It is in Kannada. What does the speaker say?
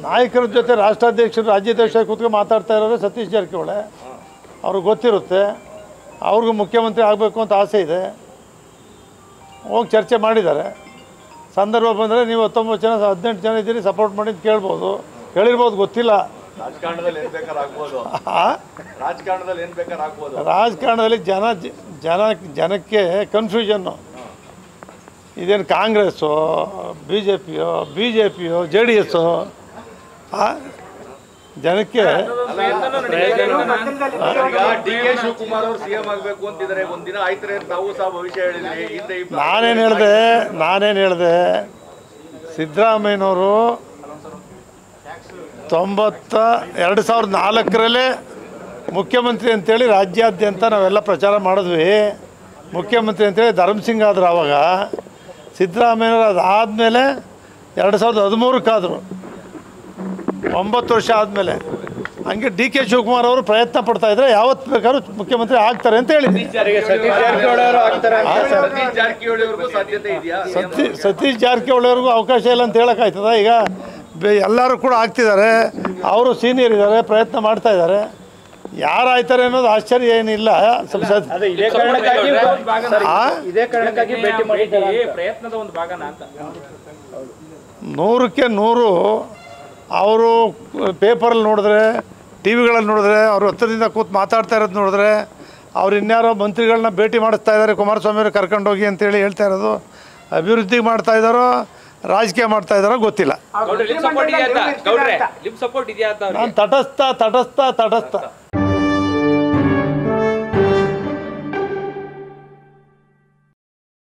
ನಾಯಕರ ಜೊತೆ ರಾಷ್ಟ್ರಾಧ್ಯಕ್ಷರು ರಾಜ್ಯಾಧ್ಯಕ್ಷರು ಕೂತ್ಕೊಂಡು ಮಾತಾಡ್ತಾ ಇರೋರು ಸತೀಶ್ ಜಾರಕಿಹೊಳಿ. ಅವ್ರಿಗೆ ಗೊತ್ತಿರುತ್ತೆ, ಅವ್ರಿಗೂ ಮುಖ್ಯಮಂತ್ರಿ ಆಗಬೇಕು ಅಂತ ಆಸೆ ಇದೆ. ಹೋಗಿ ಚರ್ಚೆ ಮಾಡಿದ್ದಾರೆ. ಸಂದರ್ಭ ಬಂದರೆ ನೀವು 19 ಜನ 18 ಜನ ಇದ್ದೀರಿ, ಸಪೋರ್ಟ್ ಮಾಡಿ ಅಂತ ಕೇಳ್ಬೋದು, ಹೇಳಿರ್ಬೋದು, ಗೊತ್ತಿಲ್ಲ. ರಾಜಕಾರಣದಲ್ಲಿ ಜನಕ್ಕೆ ಕನ್ಫ್ಯೂಷನ್ನು. ಇದೇನು ಕಾಂಗ್ರೆಸ್ಸು, ಬಿ ಜೆ ಪಿಯೋ JDS ಜನಕ್ಕೆ ನಾನೇನು ಹೇಳಿದೆ ಸಿದ್ದರಾಮಯ್ಯನವರು 2004 ಮುಖ್ಯಮಂತ್ರಿ ಅಂತೇಳಿ ರಾಜ್ಯಾದ್ಯಂತ ನಾವೆಲ್ಲ ಪ್ರಚಾರ ಮಾಡಿದ್ವಿ. ಮುಖ್ಯಮಂತ್ರಿ ಅಂತೇಳಿ ಧರ್ಮಸಿಂಗ್ ಆದರು. ಆವಾಗ ಸಿದ್ದರಾಮಯ್ಯನವರು ಅದಾದಮೇಲೆ 2013 9 ವರ್ಷ ಆದಮೇಲೆ. ಹಂಗೆ DK ಶಿವಕುಮಾರ್ ಅವರು ಪ್ರಯತ್ನ ಪಡ್ತಾಯಿದ್ರೆ ಯಾವತ್ತು ಬೇಕಾದ್ರೂ ಮುಖ್ಯಮಂತ್ರಿ ಆಗ್ತಾರೆ ಅಂತ ಹೇಳಿದ್ವಿ. ಸತೀಶ್ ಜಾರಕಿಹೊಳಿ ಅವ್ರಿಗೂ ಅವಕಾಶ ಇಲ್ಲ ಅಂತ ಹೇಳೋಕ್ಕಾಯ್ತದ? ಈಗ ಎಲ್ಲರೂ ಕೂಡ ಆಗ್ತಿದ್ದಾರೆ, ಅವರು ಸೀನಿಯರ್ ಇದ್ದಾರೆ, ಪ್ರಯತ್ನ ಮಾಡ್ತಾ ಇದ್ದಾರೆ. ಯಾರು ಆಯ್ತಾರೆ ಅನ್ನೋದು ಆಶ್ಚರ್ಯ ಏನಿಲ್ಲ. ನೂರಕ್ಕೆ 100 ಅವರು ಪೇಪರಲ್ಲಿ ನೋಡಿದ್ರೆ, ಟಿ ವಿಗಳಲ್ಲಿ ನೋಡಿದ್ರೆ, ಅವರು ಹತ್ತಿರದಿಂದ ಕೂತು ಮಾತಾಡ್ತಾ ಇರೋದು ನೋಡಿದ್ರೆ, ಅವ್ರು ಇನ್ಯಾರೋ ಮಂತ್ರಿಗಳನ್ನ ಭೇಟಿ ಮಾಡಿಸ್ತಾ ಇದ್ದಾರೆ, ಕುಮಾರಸ್ವಾಮಿಯವ್ರು ಕರ್ಕೊಂಡೋಗಿ ಅಂತೇಳಿ ಹೇಳ್ತಾ ಇರೋದು. ಅಭಿವೃದ್ಧಿ ಮಾಡ್ತಾ ಇದ್ದಾರೋ ರಾಜಕೀಯ ಮಾಡ್ತಾ ಇದ್ದಾರೋ ಗೊತ್ತಿಲ್ಲ. ನಾನು ತಟಸ್ಥ